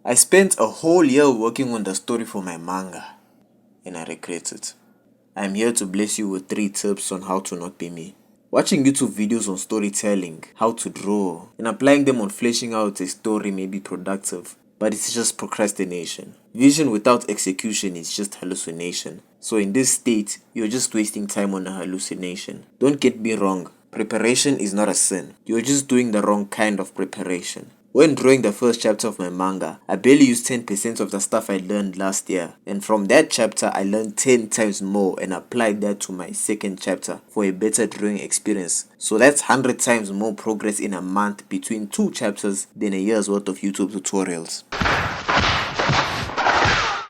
I spent a whole year working on the story for my manga, and I regret it. I'm here to bless you with 3 tips on how to not be me. Watching YouTube videos on storytelling, how to draw, and applying them on fleshing out a story may be productive, but it's just procrastination. Vision without execution is just hallucination. So in this state, you're just wasting time on a hallucination. Don't get me wrong, preparation is not a sin. You're just doing the wrong kind of preparation. When drawing the first chapter of my manga, I barely used 10% of the stuff I learned last year, and from that chapter I learned 10 times more and applied that to my second chapter for a better drawing experience. So that's 100 times more progress in a month between 2 chapters than a year's worth of YouTube tutorials.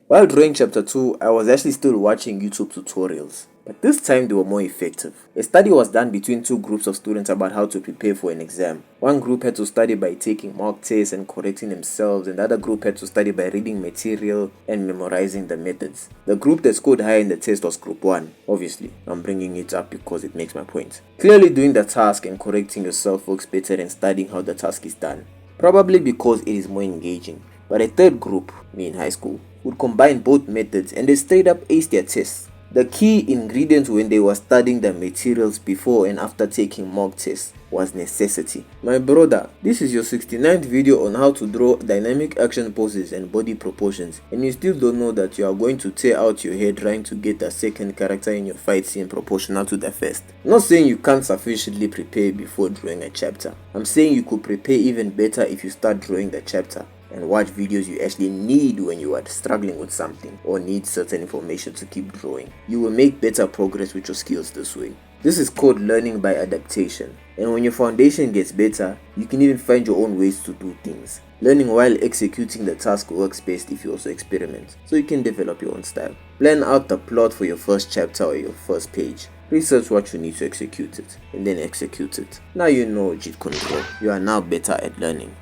While drawing chapter 2, I was actually still watching YouTube tutorials, but this time they were more effective. A study was done between 2 groups of students about how to prepare for an exam. One group had to study by taking mock tests and correcting themselves, and the other group had to study by reading material and memorizing the methods. The group that scored higher in the test was group 1. Obviously, I'm bringing it up because it makes my point. Clearly doing the task and correcting yourself works better than studying how the task is done. Probably because it is more engaging. But a third group, me in high school, would combine both methods and they straight up aced their tests. The key ingredient when they were studying the materials before and after taking mock tests was necessity. My brother, this is your 69th video on how to draw dynamic action poses and body proportions, and you still don't know that you are going to tear out your hair trying to get the second character in your fight scene proportional to the first. I'm not saying you can't sufficiently prepare before drawing a chapter. I'm saying you could prepare even better if you start drawing the chapter and watch videos you actually need when you are struggling with something or need certain information to keep drawing. You will make better progress with your skills this way. This is called learning by adaptation, and when your foundation gets better, you can even find your own ways to do things. Learning while executing the task works best if you also experiment, so you can develop your own style. Plan out the plot for your first chapter or your first page. Research what you need to execute it, and then execute it. Now you know Jeet Kun Draw. You are now better at learning.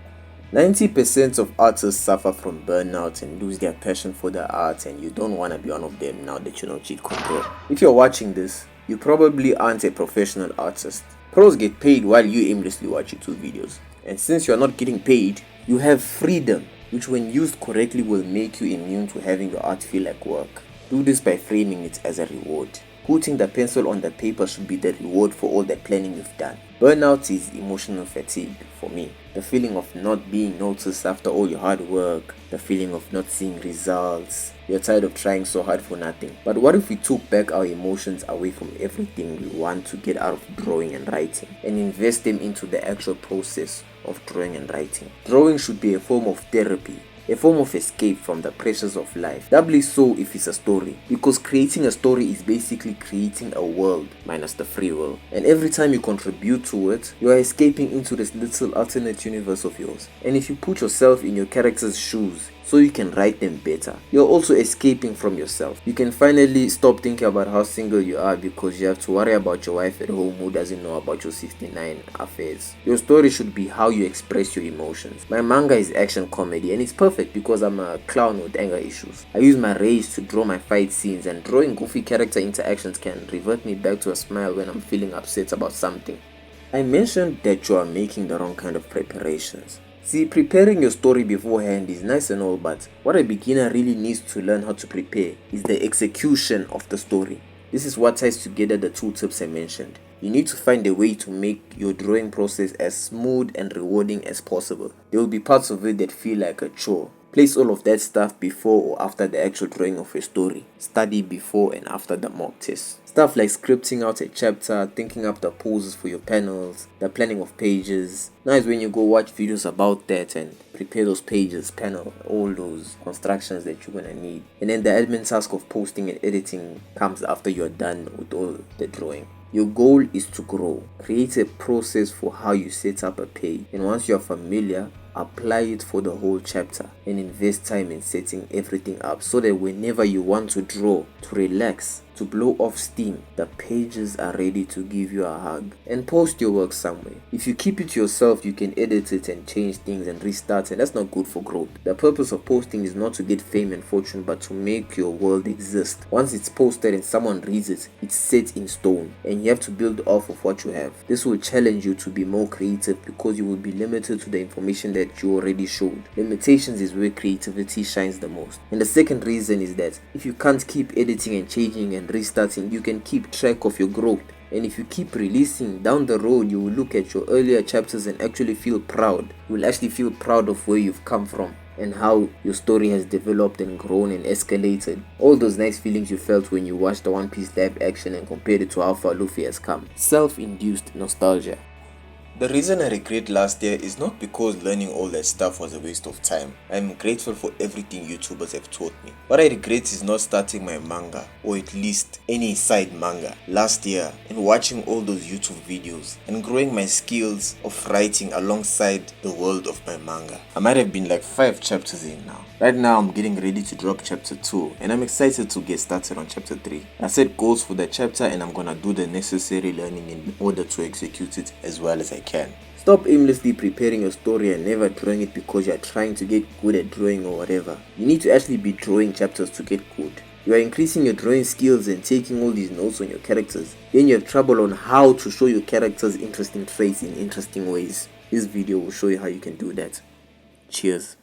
90% of artists suffer from burnout and lose their passion for their art, and you don't want to be one of them now that you know Jeet Kun Draw. If you're watching this, you probably aren't a professional artist. Pros get paid while you aimlessly watch YouTube videos. And since you're not getting paid, you have freedom, which when used correctly will make you immune to having your art feel like work. Do this by framing it as a reward. Putting the pencil on the paper should be the reward for all the planning you've done. Burnout is emotional fatigue for me. The feeling of not being noticed after all your hard work. The feeling of not seeing results. You're tired of trying so hard for nothing. But what if we took back our emotions away from everything we want to get out of drawing and writing and invest them into the actual process of drawing and writing? Drawing should be a form of therapy, a form of escape from the pressures of life. Doubly so if it's a story, because creating a story is basically creating a world minus the free will. And every time you contribute to it, you are escaping into this little alternate universe of yours. And if you put yourself in your character's shoes, so you can write them better, you're also escaping from yourself. You can finally stop thinking about how single you are because you have to worry about your wife at home who doesn't know about your 69 affairs. Your story should be how you express your emotions. My manga is action comedy, and it's perfect because I'm a clown with anger issues. I use my rage to draw my fight scenes, and drawing goofy character interactions can revert me back to a smile when I'm feeling upset about something. I mentioned that you are making the wrong kind of preparations. See, preparing your story beforehand is nice and all, but what a beginner really needs to learn how to prepare is the execution of the story. This is what ties together the 2 tips I mentioned. You need to find a way to make your drawing process as smooth and rewarding as possible. There will be parts of it that feel like a chore. Place all of that stuff before or after the actual drawing of your story. Study before and after the mock test. Stuff like scripting out a chapter, thinking up the poses for your panels, the planning of pages. Now is when you go watch videos about that and prepare those pages, panel, all those constructions that you're gonna need. And then the admin task of posting and editing comes after you're done with all the drawing. Your goal is to grow. Create a process for how you set up a page, and once you're familiar, apply it for the whole chapter and invest time in setting everything up so that whenever you want to draw, to relax, to blow off steam, the pages are ready to give you a hug. And post your work somewhere. If you keep it to yourself, you can edit it and change things and restart, and that's not good for growth. The purpose of posting is not to get fame and fortune, but to make your world exist. Once it's posted and someone reads it, it's set in stone, and you have to build off of what you have. This will challenge you to be more creative because you will be limited to the information that you already showed. Limitations is where creativity shines the most. And the second reason is that if you can't keep editing and changing and restarting, you can keep track of your growth. And if you keep releasing, down the road you will look at your earlier chapters and actually feel proud. You will actually feel proud of where you've come from and how your story has developed and grown and escalated. All those nice feelings you felt when you watched the One Piece live action and compared it to how far Luffy has come. Self-induced nostalgia. The reason I regret last year is not because learning all that stuff was a waste of time. I am grateful for everything YouTubers have taught me. What I regret is not starting my manga, or at least any side manga, last year and watching all those YouTube videos and growing my skills of writing alongside the world of my manga. I might have been like 5 chapters in now. Right now I'm getting ready to drop chapter 2 and I'm excited to get started on chapter 3. I set goals for the chapter and I'm gonna do the necessary learning in order to execute it as well as I can. Stop aimlessly preparing your story and never drawing it because you are trying to get good at drawing or whatever. You need to actually be drawing chapters to get good. You are increasing your drawing skills and taking all these notes on your characters. Then you have trouble on how to show your characters interesting traits in interesting ways. This video will show you how you can do that. Cheers.